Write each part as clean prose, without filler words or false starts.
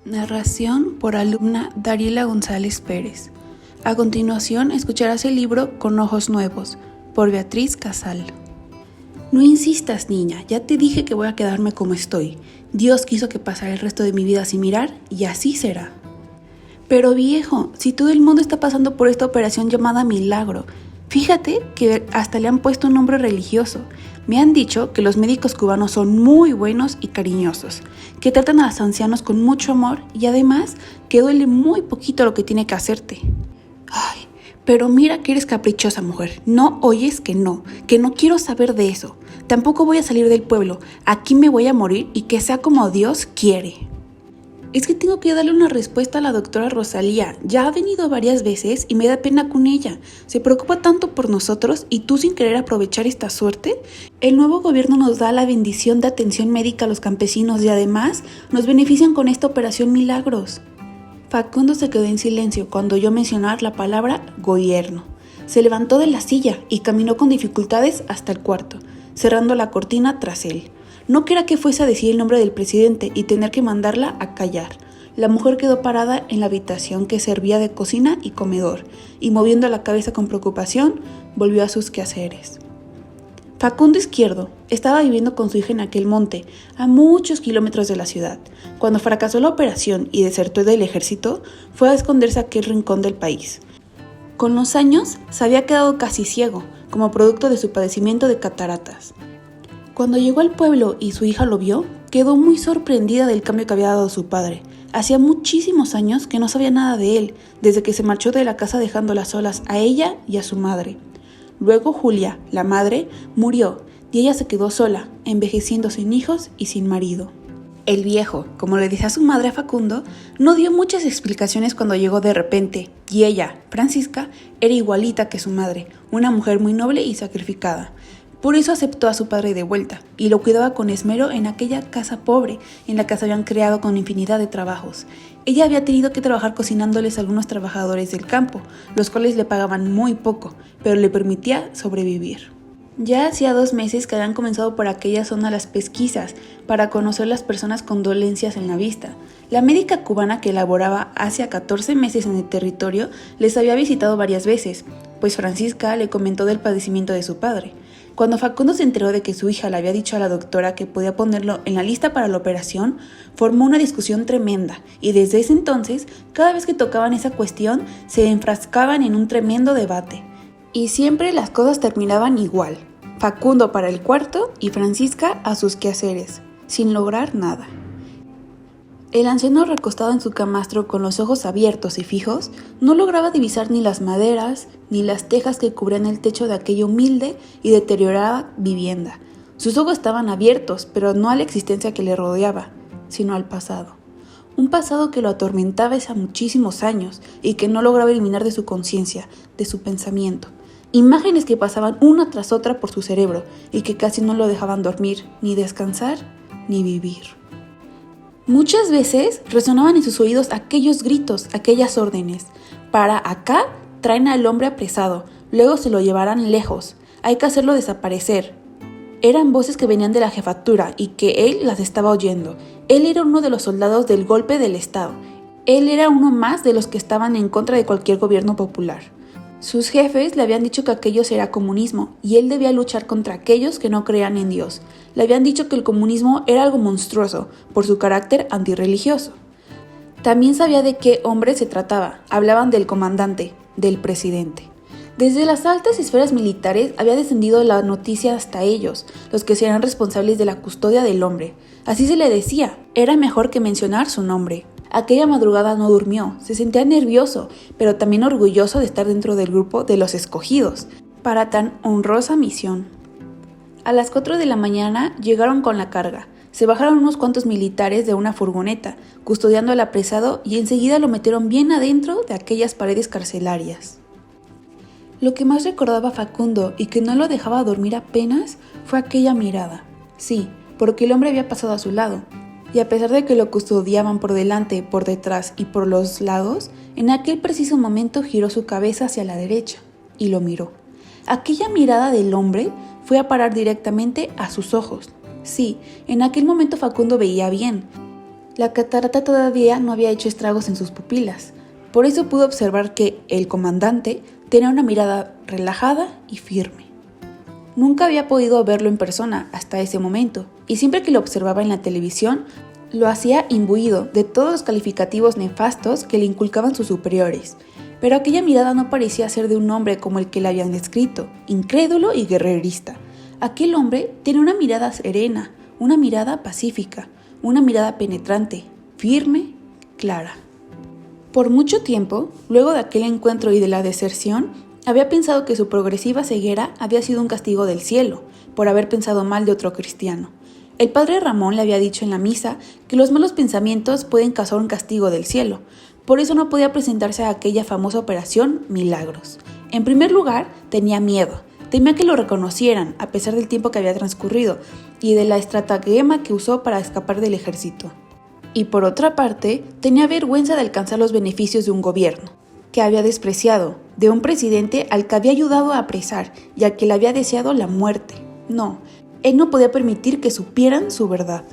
Narración por alumna Dariela González Pérez. A continuación escucharás el libro Con ojos nuevos, por Beatriz Casal. No insistas, niña, ya te dije que voy a quedarme como estoy. Dios quiso que pasara el resto de mi vida sin mirar y así será. Pero viejo, si todo el mundo está pasando por esta operación llamada milagro, fíjate que hasta le han puesto un nombre religioso. Me han dicho que los médicos cubanos son muy buenos y cariñosos, que tratan a los ancianos con mucho amor y además que duele muy poquito lo que tiene que hacerte. Ay, pero mira que eres caprichosa, mujer. No oyes que no quiero saber de eso. Tampoco voy a salir del pueblo. Aquí me voy a morir y que sea como Dios quiere. Es que tengo que darle una respuesta a la doctora Rosalía. Ya ha venido varias veces y me da pena con ella. Se preocupa tanto por nosotros y tú sin querer aprovechar esta suerte. El nuevo gobierno nos da la bendición de atención médica a los campesinos y además nos benefician con esta operación milagros. Facundo se quedó en silencio cuando oyó mencionar la palabra gobierno. Se levantó de la silla y caminó con dificultades hasta el cuarto, cerrando la cortina tras él. No quería que fuese a decir el nombre del presidente y tener que mandarla a callar. La mujer quedó parada en la habitación que servía de cocina y comedor, y moviendo la cabeza con preocupación, volvió a sus quehaceres. Facundo Izquierdo estaba viviendo con su hija en aquel monte, a muchos kilómetros de la ciudad. Cuando fracasó la operación y desertó del ejército, fue a esconderse a aquel rincón del país. Con los años, se había quedado casi ciego, como producto de su padecimiento de cataratas. Cuando llegó al pueblo y su hija lo vio, quedó muy sorprendida del cambio que había dado su padre. Hacía muchísimos años que no sabía nada de él, desde que se marchó de la casa dejándolas solas a ella y a su madre. Luego Julia, la madre, murió y ella se quedó sola, envejeciendo sin hijos y sin marido. El viejo, como le decía su madre a Facundo, no dio muchas explicaciones cuando llegó de repente, y ella, Francisca, era igualita que su madre, una mujer muy noble y sacrificada. Por eso aceptó a su padre de vuelta y lo cuidaba con esmero en aquella casa pobre en la que se habían creado con infinidad de trabajos. Ella había tenido que trabajar cocinándoles a algunos trabajadores del campo, los cuales le pagaban muy poco, pero le permitía sobrevivir. Ya hacía 2 meses que habían comenzado por aquella zona las pesquisas para conocer las personas con dolencias en la vista. La médica cubana que laboraba hace 14 meses en el territorio les había visitado varias veces, pues Francisca le comentó del padecimiento de su padre. Cuando Facundo se enteró de que su hija le había dicho a la doctora que podía ponerlo en la lista para la operación, formó una discusión tremenda y desde ese entonces, cada vez que tocaban esa cuestión, se enfrascaban en un tremendo debate. Y siempre las cosas terminaban igual. Facundo para el cuarto y Francisca a sus quehaceres, sin lograr nada. El anciano recostado en su camastro con los ojos abiertos y fijos, no lograba divisar ni las maderas ni las tejas que cubrían el techo de aquella humilde y deteriorada vivienda. Sus ojos estaban abiertos, pero no a la existencia que le rodeaba, sino al pasado. Un pasado que lo atormentaba hace muchísimos años y que no lograba eliminar de su conciencia, de su pensamiento. Imágenes que pasaban una tras otra por su cerebro y que casi no lo dejaban dormir, ni descansar, ni vivir. Muchas veces resonaban en sus oídos aquellos gritos, aquellas órdenes. Para acá traen al hombre apresado, luego se lo llevarán lejos, hay que hacerlo desaparecer. Eran voces que venían de la jefatura y que él las estaba oyendo. Él era uno de los soldados del golpe del Estado. Él era uno más de los que estaban en contra de cualquier gobierno popular. Sus jefes le habían dicho que aquello era comunismo y él debía luchar contra aquellos que no creían en Dios. Le habían dicho que el comunismo era algo monstruoso por su carácter antirreligioso. También sabía de qué hombre se trataba. Hablaban del comandante, del presidente. Desde las altas esferas militares había descendido la noticia hasta ellos, los que serían responsables de la custodia del hombre. Así se le decía, era mejor que mencionar su nombre. Aquella madrugada no durmió, se sentía nervioso, pero también orgulloso de estar dentro del grupo de los escogidos, para tan honrosa misión. A las 4 de la mañana llegaron con la carga. Se bajaron unos cuantos militares de una furgoneta, custodiando al apresado y enseguida lo metieron bien adentro de aquellas paredes carcelarias. Lo que más recordaba Facundo y que no lo dejaba dormir apenas fue aquella mirada. Sí, porque el hombre había pasado a su lado. Y a pesar de que lo custodiaban por delante, por detrás y por los lados, en aquel preciso momento giró su cabeza hacia la derecha y lo miró. Aquella mirada del hombre fue a parar directamente a sus ojos. Sí, en aquel momento Facundo veía bien. La catarata todavía no había hecho estragos en sus pupilas, por eso pudo observar que el comandante tenía una mirada relajada y firme. Nunca había podido verlo en persona hasta ese momento, y siempre que lo observaba en la televisión, lo hacía imbuido de todos los calificativos nefastos que le inculcaban sus superiores. Pero aquella mirada no parecía ser de un hombre como el que le habían descrito, incrédulo y guerrerista. Aquel hombre tenía una mirada serena, una mirada pacífica, una mirada penetrante, firme, clara. Por mucho tiempo, luego de aquel encuentro y de la deserción, había pensado que su progresiva ceguera había sido un castigo del cielo, por haber pensado mal de otro cristiano. El padre Ramón le había dicho en la misa que los malos pensamientos pueden causar un castigo del cielo, por eso no podía presentarse a aquella famosa operación Milagros. En primer lugar, tenía miedo, temía que lo reconocieran a pesar del tiempo que había transcurrido y de la estratagema que usó para escapar del ejército. Y por otra parte, tenía vergüenza de alcanzar los beneficios de un gobierno que había despreciado, de un presidente al que había ayudado a apresar y al que le había deseado la muerte. No, él no podía permitir que supieran su verdad.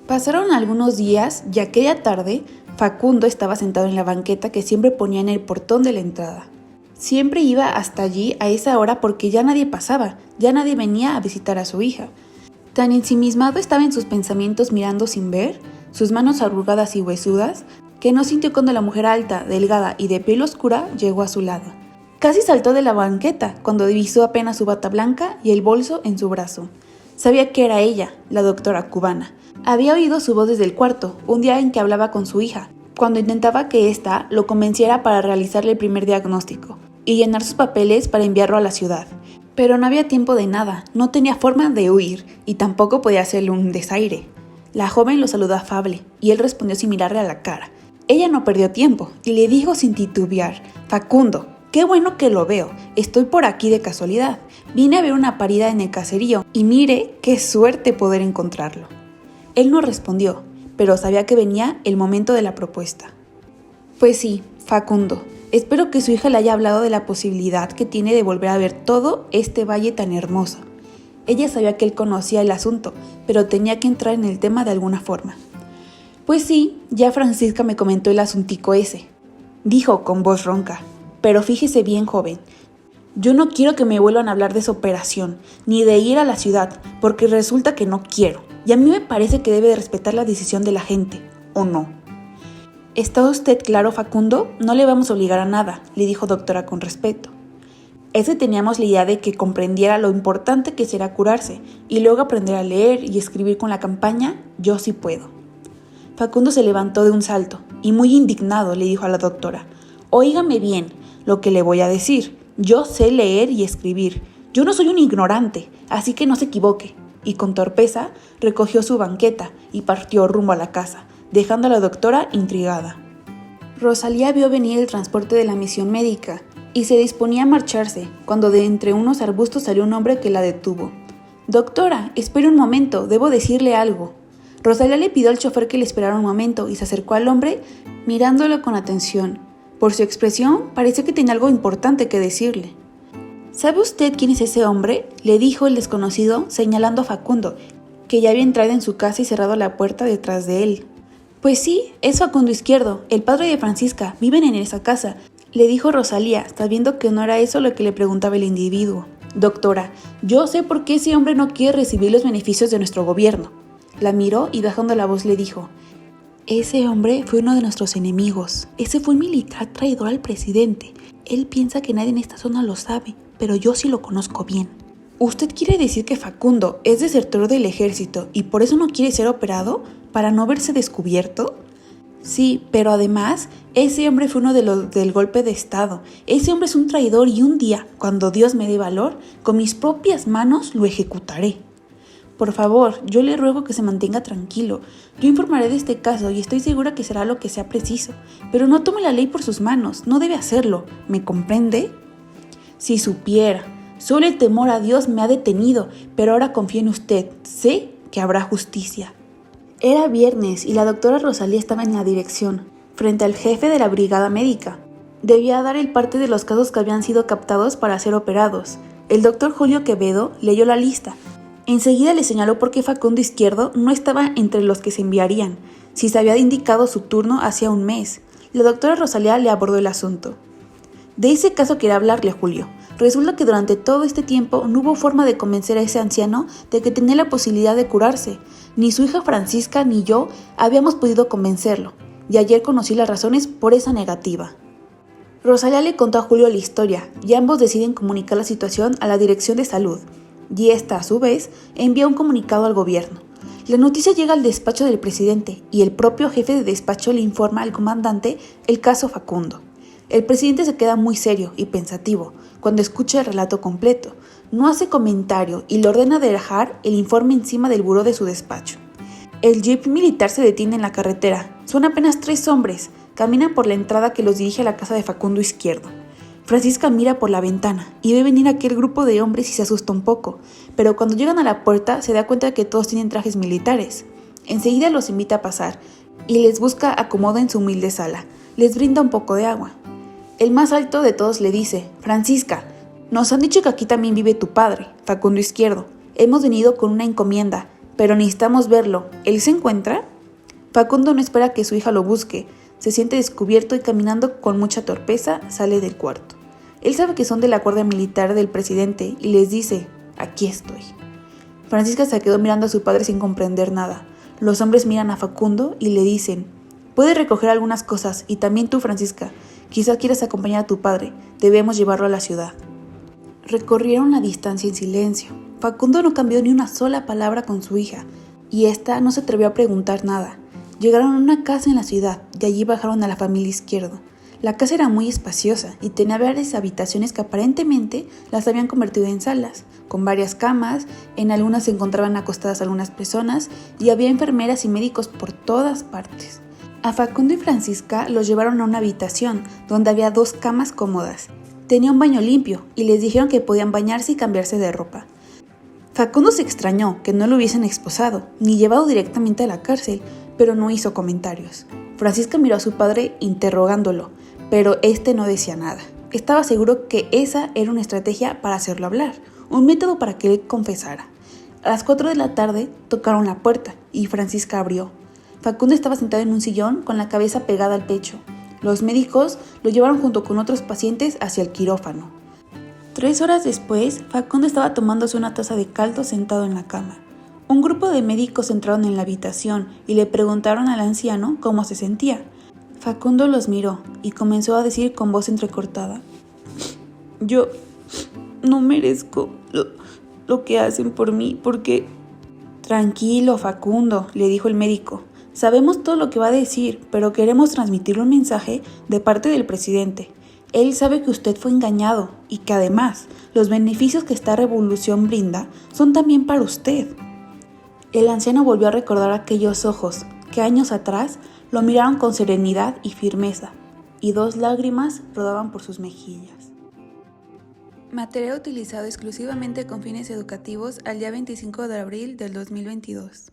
Pasaron algunos días y aquella tarde Facundo estaba sentado en la banqueta que siempre ponía en el portón de la entrada. Siempre iba hasta allí a esa hora porque ya nadie pasaba, ya nadie venía a visitar a su hija. Tan ensimismado estaba en sus pensamientos mirando sin ver, sus manos arrugadas y huesudas, que no sintió cuando la mujer alta, delgada y de piel oscura llegó a su lado. Casi saltó de la banqueta cuando divisó apenas su bata blanca y el bolso en su brazo. Sabía que era ella, la doctora cubana. Había oído su voz desde el cuarto, un día en que hablaba con su hija, cuando intentaba que ésta lo convenciera para realizarle el primer diagnóstico y llenar sus papeles para enviarlo a la ciudad. Pero no había tiempo de nada, no tenía forma de huir y tampoco podía hacerle un desaire. La joven lo saludó afable y él respondió sin mirarle a la cara. Ella no perdió tiempo y le dijo sin titubear: «Facundo, qué bueno que lo veo, estoy por aquí de casualidad. Vine a ver una parida en el caserío y mire qué suerte poder encontrarlo». Él no respondió, pero sabía que venía el momento de la propuesta. «Pues sí, Facundo, espero que su hija le haya hablado de la posibilidad que tiene de volver a ver todo este valle tan hermoso». Ella sabía que él conocía el asunto, pero tenía que entrar en el tema de alguna forma. «Pues sí, ya Francisca me comentó el asuntico ese», dijo con voz ronca. «Pero fíjese bien, joven, yo no quiero que me vuelvan a hablar de esa operación, ni de ir a la ciudad, porque resulta que no quiero, y a mí me parece que debe de respetar la decisión de la gente, ¿o no?» «¿Está usted claro, Facundo? No le vamos a obligar a nada», le dijo doctora con respeto. Es que teníamos la idea de que comprendiera lo importante que será curarse, y luego aprender a leer y escribir con la campaña «Yo sí puedo». Facundo se levantó de un salto, y muy indignado le dijo a la doctora: «Óigame bien lo que le voy a decir. Yo sé leer y escribir. Yo no soy un ignorante, así que no se equivoque». Y con torpeza recogió su banqueta y partió rumbo a la casa, dejando a la doctora intrigada. Rosalía vio venir el transporte de la misión médica y se disponía a marcharse, cuando de entre unos arbustos salió un hombre que la detuvo. «Doctora, espere un momento, debo decirle algo». Rosalía le pidió al chofer que le esperara un momento y se acercó al hombre mirándolo con atención. Por su expresión, parecía que tenía algo importante que decirle. «¿Sabe usted quién es ese hombre?», le dijo el desconocido, señalando a Facundo, que ya había entrado en su casa y cerrado la puerta detrás de él. «Pues sí, es Facundo Izquierdo, el padre de Francisca, viven en esa casa», le dijo Rosalía, sabiendo que no era eso lo que le preguntaba el individuo. «Doctora, yo sé por qué ese hombre no quiere recibir los beneficios de nuestro gobierno». La miró y bajando la voz le dijo: «Ese hombre fue uno de nuestros enemigos. Ese fue un militar traidor al presidente. Él piensa que nadie en esta zona lo sabe, pero yo sí lo conozco bien». «¿Usted quiere decir que Facundo es desertor del ejército y por eso no quiere ser operado? ¿Para no verse descubierto?». «Sí, pero además, ese hombre fue uno de los del golpe de estado. Ese hombre es un traidor y un día, cuando Dios me dé valor, con mis propias manos lo ejecutaré». «Por favor, yo le ruego que se mantenga tranquilo. Yo informaré de este caso y estoy segura que será lo que sea preciso. Pero no tome la ley por sus manos, no debe hacerlo. ¿Me comprende?». «Si supiera. Solo el temor a Dios me ha detenido, pero ahora confío en usted. Sé que habrá justicia». Era viernes y la doctora Rosalía estaba en la dirección, frente al jefe de la brigada médica. Debía dar el parte de los casos que habían sido captados para ser operados. El doctor Julio Quevedo leyó la lista. Enseguida le señaló por qué Facundo Izquierdo no estaba entre los que se enviarían. si se había indicado su turno hacía un mes. La doctora Rosalía le abordó el asunto. De ese caso quería hablarle, Julio. Resulta que durante todo este tiempo no hubo forma de convencer a ese anciano de que tenía la posibilidad de curarse. Ni su hija Francisca ni yo habíamos podido convencerlo, y ayer conocí las razones por esa negativa. Rosalía le contó a Julio la historia, y ambos deciden comunicar la situación a la Dirección de Salud, y esta, a su vez, envía un comunicado al gobierno. La noticia llega al despacho del presidente, y el propio jefe de despacho le informa al comandante el caso Facundo. El presidente se queda muy serio y pensativo cuando escucha el relato completo. No hace comentario y le ordena dejar el informe encima del buró de su despacho. El jeep militar se detiene en la carretera. Son apenas 3 hombres. Caminan por la entrada que los dirige a la casa de Facundo Izquierdo. Francisca mira por la ventana y ve venir aquel grupo de hombres y se asusta un poco, pero cuando llegan a la puerta se da cuenta de que todos tienen trajes militares. Enseguida los invita a pasar y les busca acomodo en su humilde sala. Les brinda un poco de agua. El más alto de todos le dice: Francisca, nos han dicho que aquí también vive tu padre, Facundo Izquierdo. Hemos venido con una encomienda, pero necesitamos verlo. ¿Él se encuentra? Facundo no espera que su hija lo busque. Se siente descubierto y caminando con mucha torpeza sale del cuarto. Él sabe que son de la guardia militar del presidente y les dice: aquí estoy. Francisca se quedó mirando a su padre sin comprender nada. Los hombres miran a Facundo y le dicen: puedes recoger algunas cosas y también tú, Francisca. Quizás quieras acompañar a tu padre. Debemos llevarlo a la ciudad. Recorrieron la distancia en silencio. Facundo no cambió ni una sola palabra con su hija y ésta no se atrevió a preguntar nada. Llegaron a una casa en la ciudad y allí bajaron a la familia Izquierdo. La casa era muy espaciosa y tenía varias habitaciones que aparentemente las habían convertido en salas, con varias camas. En algunas se encontraban acostadas algunas personas y había enfermeras y médicos por todas partes. A Facundo y Francisca los llevaron a una habitación donde había 2 camas cómodas. Tenía un baño limpio y les dijeron que podían bañarse y cambiarse de ropa. Facundo se extrañó que no lo hubiesen esposado ni llevado directamente a la cárcel, pero no hizo comentarios. Francisca miró a su padre interrogándolo, pero este no decía nada. Estaba seguro que esa era una estrategia para hacerlo hablar, un método para que él confesara. A las 4 de la tarde tocaron la puerta y Francisca abrió. Facundo estaba sentado en un sillón con la cabeza pegada al pecho. Los médicos lo llevaron junto con otros pacientes hacia el quirófano. 3 horas después, Facundo estaba tomándose una taza de caldo sentado en la cama. Un grupo de médicos entraron en la habitación y le preguntaron al anciano cómo se sentía. Facundo los miró y comenzó a decir con voz entrecortada: yo no merezco lo que hacen por mí porque... Tranquilo, Facundo, le dijo el médico. Sabemos todo lo que va a decir, pero queremos transmitirle un mensaje de parte del presidente. Él sabe que usted fue engañado y que además los beneficios que esta revolución brinda son también para usted. El anciano volvió a recordar aquellos ojos que años atrás lo miraron con serenidad y firmeza, y 2 lágrimas rodaban por sus mejillas. Material utilizado exclusivamente con fines educativos al día 25 de abril del 2022.